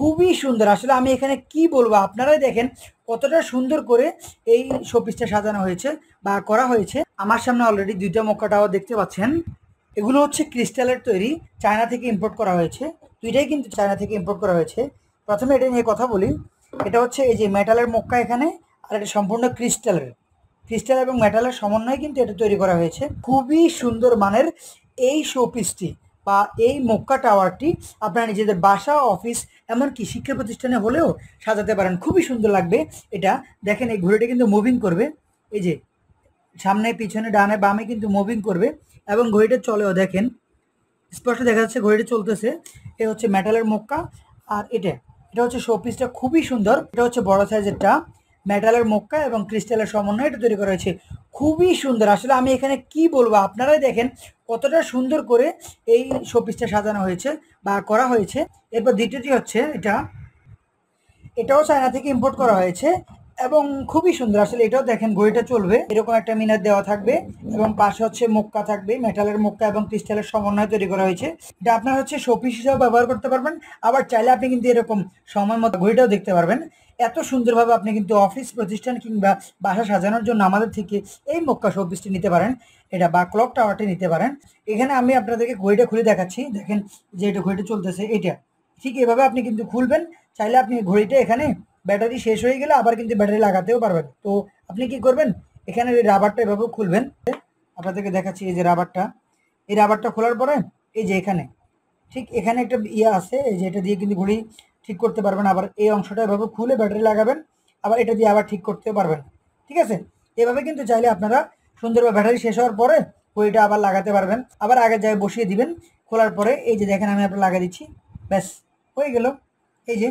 খুবই সুন্দর। আসলে আমি এখানে কি বলবো, আপনারাই দেখেন কতটা সুন্দর করে এই শোপিসটা সাজানো হয়েছে বা করা হয়েছে। আমার সামনে অলরেডি ২ টা মক্কা টাওয়ার দেখতে পাচ্ছেন। এগুলো হচ্ছে ক্রিস্টালের তৈরি, চায়না থেকে ইম্পোর্ট করা হয়েছে। ২ টাই কিন্তু চায়না থেকে ইম্পোর্ট করা হয়েছে। প্রথমে এটা নিয়ে কথা বলি। এটা হচ্ছে এই যে মেটালের মক্কা এখানে, আর এটা সম্পূর্ণ ক্রিস্টালের। ক্রিস্টাল এবং মেটালের সমন্বয়ে কিন্তু এটা তৈরি করা হয়েছে। খুবই সুন্দর মানের এই শোপিসটি বা এই মক্কা টাওয়ারটি আপনারা নিজেদের বাসা, অফিস, এমনকি শিক্ষা প্রতিষ্ঠানে হলেও সাজাতে পারেন। খুবই সুন্দর লাগবে এটা। দেখেন এই ঘড়িটা কিন্তু মুভিং করবে। এই যে সামনে, পিছনে, ডানে, বামে কিন্তু মুভিং করবে এবং ঘড়িটা চলেও দেখেন। স্পষ্ট দেখা যাচ্ছে ঘড়িটা চলতেছে। এ হচ্ছে মেটালের মক্কা। আর এটা হচ্ছে শোপিসটা খুবই সুন্দর। এটা হচ্ছে বড় সাইজেরটা, মেটালের মক্কা এবং ক্রিস্টালের সমন্বয়ে এটা তৈরি করা হয়েছে। খুবই সুন্দর। আসলে আমি এখানে কি বলবো, আপনারাই দেখেন কতটা সুন্দর করে এই শোপিসটা সাজানো হয়েছে বা করা হয়েছে। এরপর দ্বিতীয়টি হচ্ছে এটাও চায়না থেকে ইম্পোর্ট করা হয়েছে এবং খুবই সুন্দর। আসলে এটাও দেখেন ঘড়িটা চলবে, এরকম একটা মিনার দেওয়া থাকবে এবং পাশে হচ্ছে মক্কা থাকবে, মেটালের মক্কা এবং ক্রিস্টালের সমন্বয়ে তৈরি করা হয়েছে। এটা আপনার হচ্ছে শোপিস হিসেবে ব্যবহার করতে পারবেন। আবার চাইলে আপনি কিন্তু এরকম সময় মতো ঘড়িটাও দেখতে পারবেন। এত সুন্দরভাবে আপনি কিন্তু অফিস, প্রতিষ্ঠান কিংবা বাসা সাজানোর জন্য আমাদের থেকে এই মক্কা শোপিসটি নিতে পারেন, এটা বা ক্লক টাওয়ারটি নিতে পারেন। এখানে আমি আপনাদেরকে ঘড়িটা খুলে দেখাচ্ছি। দেখেন যে এটা ঘড়িটা চলতেছে, এটা ঠিক এভাবে আপনি কিন্তু খুলবেন। চাইলে আপনি ঘড়িটা এখানে ব্যাটারি শেষ হয়ে গেলে আবার কিন্তু ব্যাটারি লাগাতেও পারবেন। তো আপনি কি করবেন, এখানে এই রাবারটা এভাবে খুলবেন। আপনাদেরকে দেখাচ্ছি এই যে রাবারটা, এই রাবারটা খোলার পরে এই যে এখানে, ঠিক এখানে একটা ইয়ে আছে, এই যে এটা দিয়ে কিন্তু ঘড়ি ঠিক করতে পারবেন। আবার এই অংশটা এভাবে খুলে ব্যাটারি লাগাবেন, আবার এটা দিয়ে আবার ঠিক করতেও পারবেন। ঠিক আছে, এভাবে কিন্তু চাইলে আপনারা সুন্দরভাবে ব্যাটারি শেষ হওয়ার পরে ঘড়িটা আবার লাগাতে পারবেন। আবার আগের জায়গায় বসিয়ে দিবেন। খোলার পরে এই যে দেখেন আমি আপনার লাগিয়ে দিচ্ছি, ব্যাস হয়ে গেল। এই যে